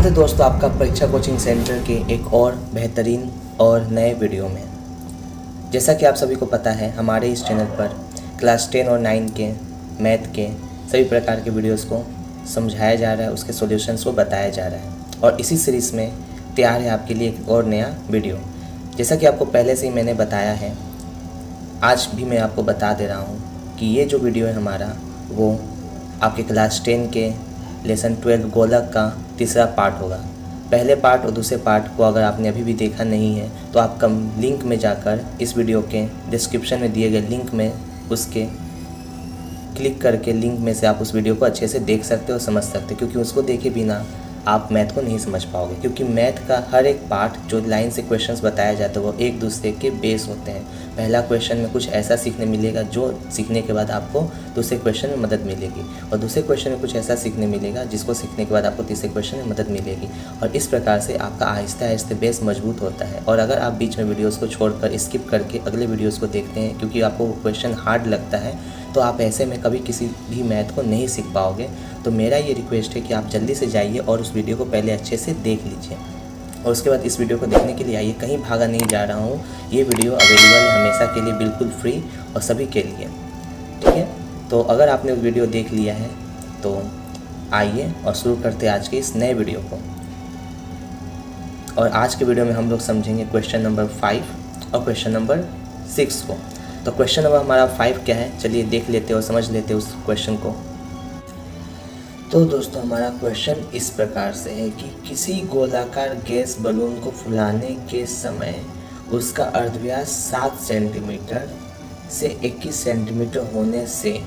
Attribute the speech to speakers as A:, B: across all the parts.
A: स्वागत है दोस्तों आपका परीक्षा कोचिंग सेंटर के एक और बेहतरीन और नए वीडियो में। जैसा कि आप सभी को पता है, हमारे इस चैनल पर क्लास 10 और 9 के मैथ के सभी प्रकार के वीडियोस को समझाया जा रहा है, उसके सॉल्यूशंस को बताया जा रहा है। और इसी सीरीज़ में तैयार है आपके लिए एक और नया वीडियो। जैसा कि आपको पहले से ही मैंने बताया है, आज भी मैं आपको बता दे रहा हूँ कि ये जो वीडियो है हमारा, वो आपके क्लास 10 के लेसन 12 गोलक का तीसरा पार्ट होगा। पहले पार्ट और दूसरे पार्ट को अगर आपने अभी भी देखा नहीं है तो आप लिंक में जाकर इस वीडियो के डिस्क्रिप्शन में दिए गए लिंक में उसके क्लिक करके लिंक में से आप उस वीडियो को अच्छे से देख सकते हो, समझ सकते हो, क्योंकि उसको देखे बिना आप मैथ को नहीं समझ पाओगे। क्योंकि मैथ का हर एक पार्ट जो लाइन से क्वेश्चंस बताया जाता है वो एक दूसरे के बेस होते हैं। पहला क्वेश्चन में कुछ ऐसा सीखने मिलेगा जो सीखने के बाद आपको दूसरे क्वेश्चन में मदद मिलेगी, और दूसरे क्वेश्चन में कुछ ऐसा सीखने मिलेगा जिसको सीखने के बाद आपको तीसरे क्वेश्चन में मदद मिलेगी। और इस प्रकार से आपका आहिस्ते आहिस्ते बेस मजबूत होता है। और अगर आप बीच में वीडियोज़ को छोड़कर स्किप करके अगले वीडियोज़ को देखते हैं क्योंकि आपको वो क्वेश्चन हार्ड लगता है, तो आप ऐसे में कभी किसी भी मैथ को नहीं सीख पाओगे। तो मेरा ये रिक्वेस्ट है कि आप जल्दी से जाइए और उस वीडियो को पहले अच्छे से देख लीजिए, और उसके बाद इस वीडियो को देखने के लिए आइए। कहीं भागा नहीं जा रहा हूँ, ये वीडियो अवेलेबल है हमेशा के लिए, बिल्कुल फ्री और सभी के लिए, ठीक है। तो अगर आपने वो वीडियो देख लिया है तो आइए और शुरू करते हैं आज के इस नए वीडियो को। और आज के वीडियो में हम लोग समझेंगे क्वेश्चन नंबर 5 और क्वेश्चन नंबर 6 को। तो क्वेश्चन नंबर हमारा 5 क्या है, चलिए देख लेते और समझ लेते उस क्वेश्चन को। तो दोस्तों हमारा क्वेश्चन इस प्रकार से है कि किसी गोलाकार गैस बलून को फुलाने के समय उसका अर्धव्यास 7 सेंटीमीटर से 21 सेंटीमीटर होने से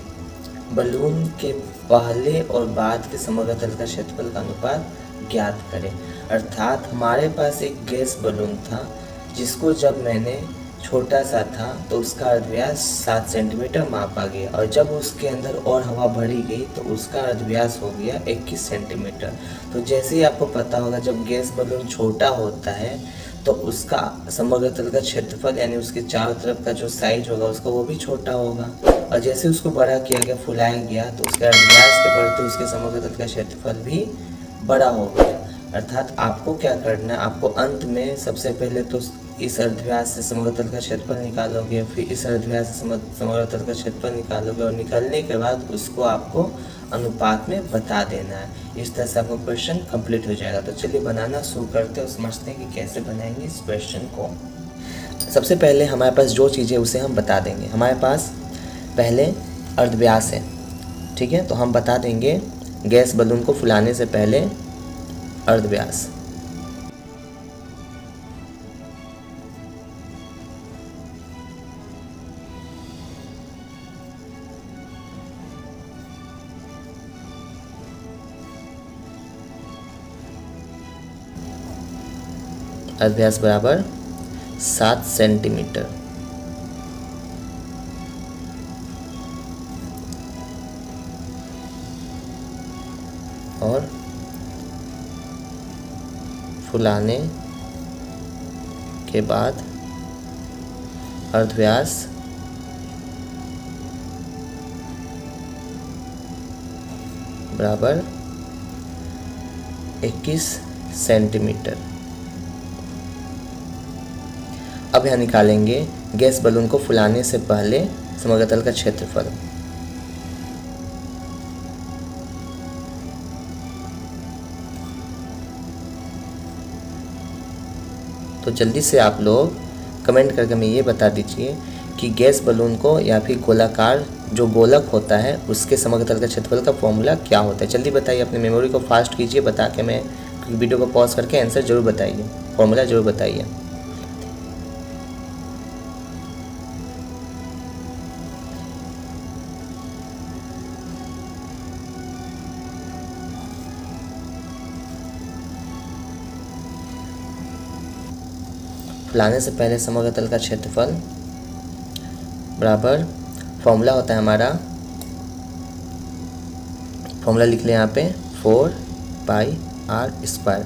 A: बलून के पहले और बाद के समग्र तल का क्षेत्रफल का अनुपात ज्ञात करें। अर्थात हमारे पास एक गैस बलून था जिसको जब मैंने छोटा सा था तो उसका अर्धव्यास 7 सेंटीमीटर मापा गया, और जब उसके अंदर और हवा भरी गई तो उसका अर्धव्यास हो गया 21 सेंटीमीटर। तो जैसे ही आपको पता होगा, जब गैस बलून छोटा होता है तो उसका समग्र तल का क्षेत्रफल यानी उसके चारों तरफ का जो साइज होगा उसका वो भी छोटा होगा। और जैसे उसको बड़ा किया गया, फुलाया गया, तो उसके अर्धव्यास के बढ़ते उसके समग्र तल का क्षेत्रफल भी बड़ा हो गया। अर्थात आपको क्या करना है, आपको अंत में सबसे पहले तो इस अर्धव्यास से समग्र तल का क्षेत्रफल निकालोगे, फिर इस अर्धव्यास से समग्र तल का क्षेत्रफल निकालोगे, और निकालने के बाद उसको आपको अनुपात में बता देना है। इस तरह से आपको क्वेश्चन कंप्लीट हो जाएगा। तो चलिए बनाना शुरू करते हैं और समझते हैं कि कैसे बनाएंगे इस क्वेश्चन को। सबसे पहले हमारे पास जो चीज़ें उसे हम बता देंगे। हमारे पास पहले अर्धव्यास है, ठीक है। तो हम बता देंगे गैस बलून को फुलाने से पहले अर्धव्यास। अर्धव्यास बराबर 7 सेंटीमीटर। और फुलाने के बाद अर्धव्यास बराबर 21 सेंटीमीटर। अब यहाँ निकालेंगे गैस बलून को फुलाने से पहले समग्र तल का क्षेत्रफल। तो जल्दी से आप लोग कमेंट करके हमें ये बता दीजिए कि गैस बलून को या फिर गोलाकार जो गोलक होता है उसके समग्र तल का क्षेत्रफल का फॉर्मूला क्या होता है। जल्दी बताइए, अपनी मेमोरी को फास्ट कीजिए, बता के मैं वीडियो को पॉज करके आंसर जरूर बताइए, फॉर्मूला जरूर बताइए। फुलाने से पहले समग्र तल का क्षेत्रफल बराबर फॉर्मूला होता है हमारा, फॉर्मूला लिख लें यहाँ पे 4πr²।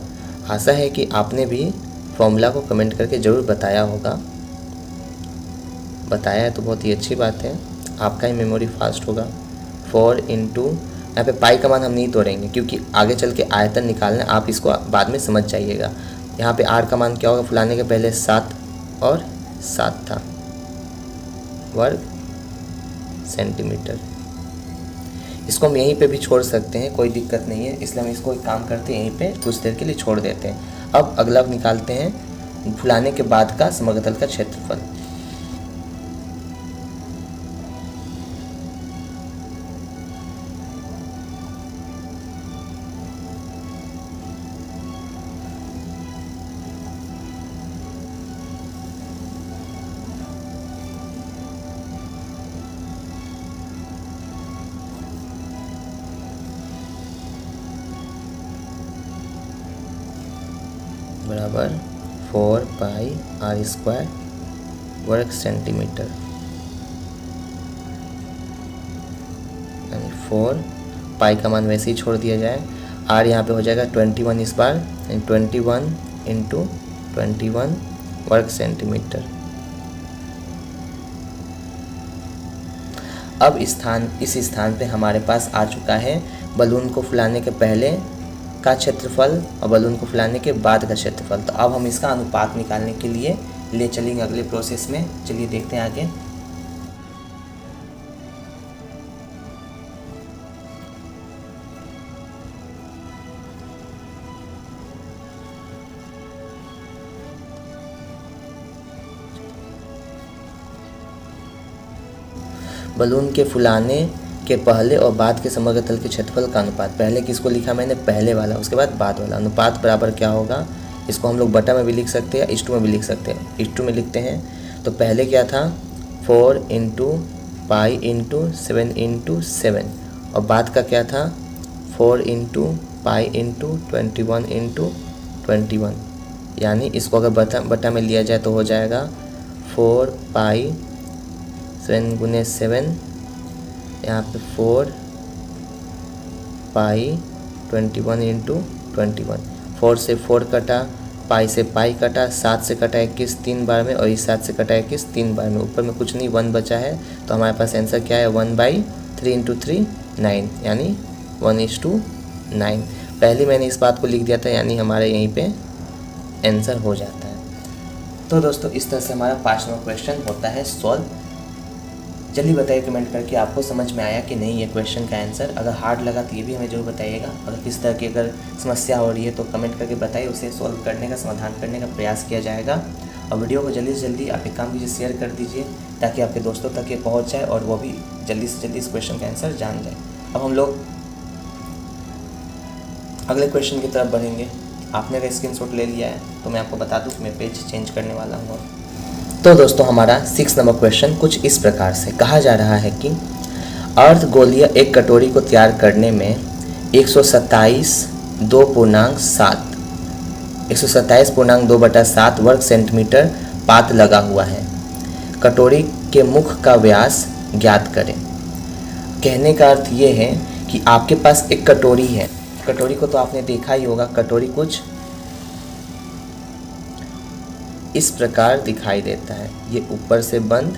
A: आशा है कि आपने भी फॉर्मूला को कमेंट करके ज़रूर बताया होगा। बताया है तो बहुत ही अच्छी बात है, आपका ही मेमोरी फास्ट होगा। 4 × यहाँ पे पाई का मान हम नहीं तोड़ेंगे क्योंकि आगे चल के आयतन निकालना है, आप इसको बाद में समझ जाइएगा। यहाँ पे आर का मान क्या होगा, फुलाने के पहले 7 और 7 था वर्ग सेंटीमीटर। इसको हम यहीं पे भी छोड़ सकते हैं, कोई दिक्कत नहीं है, इसलिए हम इसको एक काम करते हैं यहीं पे कुछ देर के लिए छोड़ देते हैं। अब अगला निकालते हैं फुलाने के बाद का समग्र तल का क्षेत्रफल। बराबर 4 पाई आर स्क्वायर वर्ग सेंटीमीटर, यानी 4 पाई का मान वैसे ही छोड़ दिया जाए। आर यहाँ पे हो जाएगा 21 इस बार, 21 इंटू 21 वर्ग सेंटीमीटर। अब इस स्थान पे हमारे पास आ चुका है बलून को फुलाने के पहले का क्षेत्रफल और बलून को फुलाने के बाद का क्षेत्रफल। तो अब हम इसका अनुपात निकालने के लिए ले चलेंगे अगले प्रोसेस में। चलिए देखते हैं आगे। बलून के फुलाने के पहले और बाद के समग्र तल के क्षेत्रफल का अनुपात। पहले किसको लिखा मैंने, पहले वाला, उसके बाद वाला। अनुपात बराबर क्या होगा, इसको हम लोग बटा में भी लिख सकते हैं, इष्टू में भी लिख सकते हैं। इष्टू में लिखते हैं तो पहले क्या था 4 इंटू पाई इंटू 7 इंटू 7, और बाद का क्या था 4 इंटू पाई इंटू 21 इंटू 21, यानी इसको अगर बटा में लिया जाए तो हो जाएगा 4 पाई 7 गुने 7, यहाँ पे 4 पाई 21 इंटू 21। 4 से 4 कटा, पाई से पाई कटा, 7 से कटा 21 3 बार में, और इस 7 से कटा 21 3 बार में। ऊपर में कुछ नहीं, 1 बचा है, तो हमारे पास आंसर क्या है 1/3 इंटू 3 9, यानी 1:9। पहले मैंने इस बात को लिख दिया था, यानी हमारे यहीं पे आंसर हो जाता है। तो दोस्तों इस तरह से हमारा 5 नंबर क्वेश्चन होता है सॉल्व। जल्दी बताइए कमेंट करके आपको समझ में आया कि नहीं ये क्वेश्चन का आंसर। अगर हार्ड लगा तो ये भी हमें जरूर बताइएगा। अगर किस तरह की अगर समस्या हो रही है तो कमेंट करके बताइए, उसे सॉल्व करने का समाधान करने का प्रयास किया जाएगा। और वीडियो को जल्दी से जल्दी आप एक काम कीजिए, शेयर कर दीजिए ताकि आपके दोस्तों तक ये पहुँच जाए और वो भी जल्दी से जल्दी इस क्वेश्चन का आंसर जान जाए। अब हम लोग अगले क्वेश्चन की तरफ बढ़ेंगे। आपने अगर स्क्रीनशॉट ले लिया है तो मैं आपको बता दूँ कि मैं पेज चेंज करने वाला हूँ। तो दोस्तों हमारा 6 नंबर क्वेश्चन कुछ इस प्रकार से कहा जा रहा है कि अर्धगोलीय एक कटोरी को तैयार करने में 127.2/7 वर्ग सेंटीमीटर पात लगा हुआ है। कटोरी के मुख का व्यास ज्ञात करें। कहने का अर्थ ये है कि आपके पास एक कटोरी है। कटोरी को तो आपने देखा ही होगा। कटोरी कुछ इस प्रकार दिखाई देता है। ये ऊपर से बंद,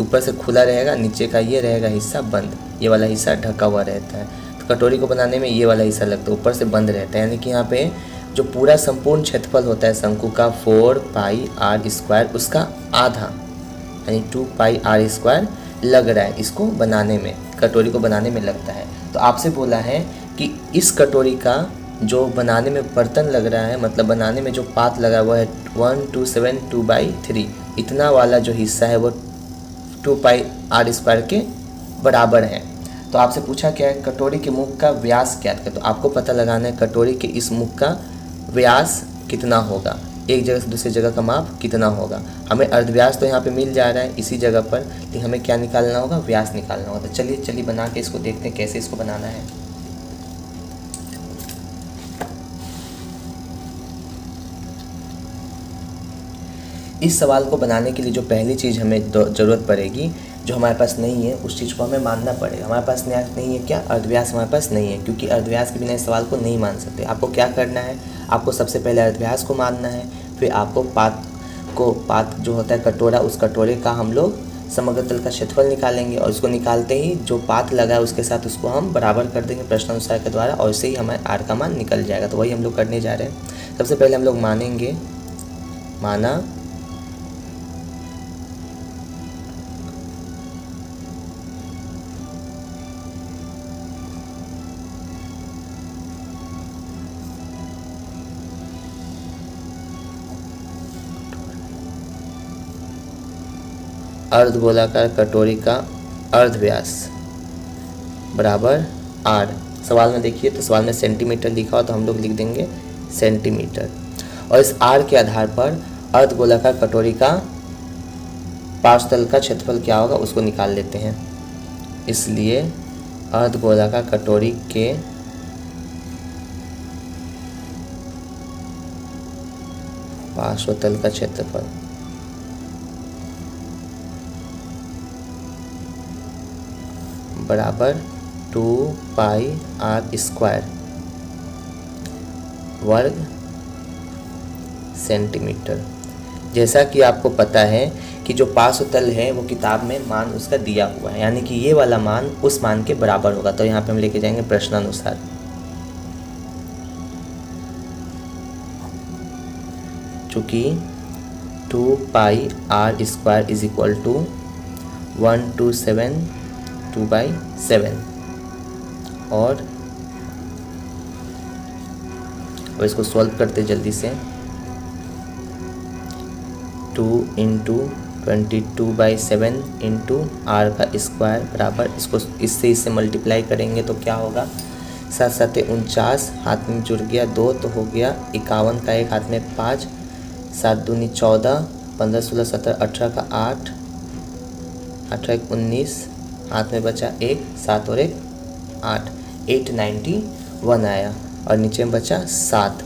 A: ऊपर से खुला रहेगा, नीचे का ये रहेगा हिस्सा बंद, ये वाला हिस्सा ढका हुआ रहता है। तो कटोरी को बनाने में ये वाला हिस्सा लगता है, ऊपर से बंद रहता है। यानी कि यहाँ पे जो पूरा संपूर्ण क्षेत्रफल होता है शंकु का 4 पाई आर स्क्वायर, उसका आधा यानी 2 पाई आर स्क्वायर लग रहा है इसको बनाने में, कटोरी को बनाने में लगता है। तो आपसे बोला है कि इस कटोरी का जो बनाने में बर्तन लग रहा है, मतलब बनाने में जो पात लगा हुआ है 1/272/3, इतना वाला जो हिस्सा है वो 2 पाई आर स्क्वायर के बराबर है। तो आपसे पूछा क्या है, कटोरी के मुख का व्यास ज्ञात करें। तो आपको पता लगाना है कटोरी के इस मुख का व्यास कितना होगा, एक जगह से दूसरी जगह का माप कितना होगा। हमें अर्धव्यास तो यहाँ पे मिल जा रहा है इसी जगह पर, लेकिन हमें क्या निकालना होगा, व्यास निकालना होगा। तो चलिए बना के इसको देखते हैं कैसे इसको बनाना है। इस सवाल को बनाने के लिए जो पहली चीज़ हमें ज़रूरत पड़ेगी, जो हमारे पास नहीं है, उस चीज़ को हमें मानना पड़ेगा। हमारे पास नहीं है क्या, अर्धव्यास हमारे पास नहीं है, क्योंकि अर्धव्यास के बिना इस सवाल को नहीं मान सकते। आपको क्या करना है, आपको सबसे पहले अर्धव्यास को मानना है, फिर आपको पात जो होता है कटोरा, उस कटोरे का हम लोग समग्र तल का क्षेत्रफल निकालेंगे और उसको निकालते ही जो पाथ लगा है उसके साथ उसको हम बराबर कर देंगे प्रश्नानुसार के द्वारा और इससे ही हमारे आर का मान निकल जाएगा। तो वही हम लोग करने जा रहे हैं। सबसे पहले हम लोग मानेंगे, माना अर्धगोलाकार कटोरी का अर्धव्यास बराबर आर। सवाल में देखिए तो सवाल में सेंटीमीटर लिखा हो तो हम लोग लिख देंगे सेंटीमीटर। और इस आर के आधार पर अर्धगोलाकार कटोरी का पार्श्वतल का क्षेत्रफल क्या होगा उसको निकाल लेते हैं। इसलिए अर्धगोलाकार कटोरी के पार्श्वतल का क्षेत्रफल बराबर 2 पाई आर स्क्वायर वर्ग सेंटीमीटर। जैसा कि आपको पता है कि जो पार्श्वतल है वो किताब में मान उसका दिया हुआ है, यानी कि ये वाला मान उस मान के बराबर होगा। तो यहाँ पे हम लेके जाएंगे प्रश्नानुसार। चूँकि 2 pi r square is equal to 127 2/7 और इसको सॉल्व करते जल्दी से। 2 × 22/7 इंटू आर का स्क्वायर बराबर, इसको इससे मल्टीप्लाई करेंगे तो क्या होगा, 7 7 49, हाथ में जुड़ गया 2 तो हो गया 51 का 1, हाथ में 5, 7 दूनी 14, 15 16 17 18 का 8, 18 1 19, हाथ में बचा 1, 7 और 1 8, 891 आया और नीचे में बचा 7।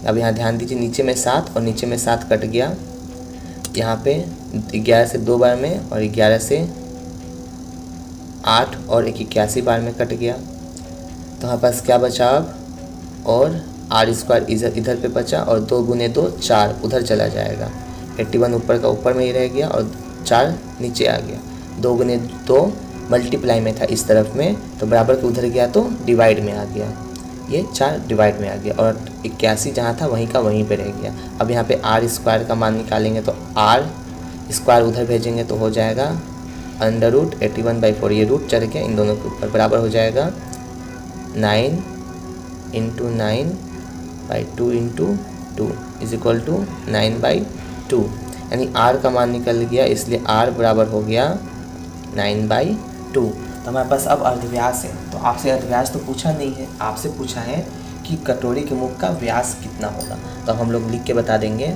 A: अब यहाँ ध्यान दीजिए, नीचे में 7 और नीचे में 7 कट गया। यहाँ पे 11 से 2 बार में और 11 से 8 और 81 बार में कट गया। तो हमारे पास क्या बचा अब, और आर स्क्वायर इधर पे बचा और 2 × 2 4 उधर चला जाएगा। 81 ऊपर का ऊपर में ही रह गया और 4 नीचे आ गया। 2 × 2 मल्टीप्लाई में था इस तरफ में, तो बराबर के उधर गया तो डिवाइड में आ गया, ये 4 डिवाइड में आ गया और 81 जहाँ था वहीं का वहीं पे रह गया। अब यहाँ पे आर स्क्वायर का मान निकालेंगे तो आर स्क्वायर उधर भेजेंगे तो हो जाएगा √81/4, ये रूट चढ़ गया इन दोनों के ऊपर, बराबर हो जाएगा 9 × 9/2 × 2 इज इक्वल टू 9/2, यानी आर का मान निकल गया, इसलिए आर बराबर हो गया 9/2। तो हमारे पास अब अर्धव्यास है। तो आपसे अर्धव्यास तो पूछा नहीं है, आपसे पूछा है कि कटोरी के मुख का व्यास कितना होगा। तो हम लोग लिख के बता देंगे।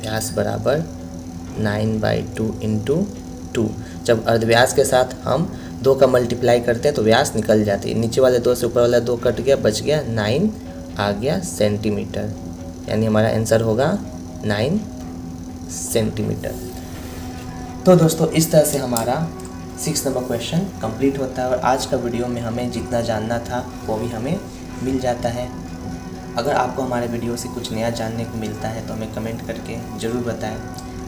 A: व्यास बराबर 9/2 × 2। जब अर्धव्यास के साथ हम 2 का मल्टीप्लाई करते हैं तो व्यास निकल जाती है। नीचे वाले 2 से ऊपर वाला 2 कट गया, बच गया 9 आ गया सेंटीमीटर, यानी हमारा आंसर होगा 9 सेंटीमीटर। तो दोस्तों इस तरह से हमारा 6 नंबर क्वेश्चन कंप्लीट होता है और आज का वीडियो में हमें जितना जानना था वो भी हमें मिल जाता है। अगर आपको हमारे वीडियो से कुछ नया जानने को मिलता है तो हमें कमेंट करके ज़रूर बताएं।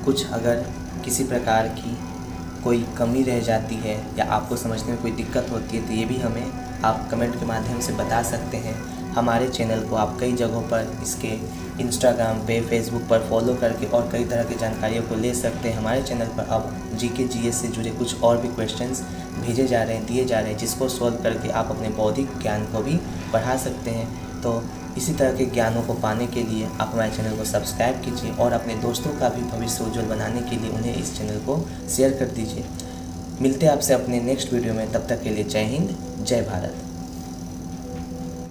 A: कुछ अगर किसी प्रकार की कोई कमी रह जाती है या आपको समझने में कोई दिक्कत होती है तो ये भी हमें आप कमेंट के माध्यम से बता सकते हैं। हमारे चैनल को आप कई जगहों पर इसके इंस्टाग्राम पे, फेसबुक पर फॉलो करके और कई तरह की जानकारियों को ले सकते हैं। हमारे चैनल पर अब जीके जीएस से जुड़े कुछ और भी क्वेश्चंस भेजे जा रहे हैं, दिए जा रहे हैं, जिसको सॉल्व करके आप अपने बौद्धिक ज्ञान को भी बढ़ा सकते हैं। तो इसी तरह के ज्ञानों को पाने के लिए आप हमारे चैनल को सब्सक्राइब कीजिए और अपने दोस्तों का भी भविष्य उज्ज्वल बनाने के लिए उन्हें इस चैनल को शेयर कर दीजिए। मिलते हैं आपसे अपने नेक्स्ट वीडियो में, तब तक के लिए जय हिंद, जय भारत।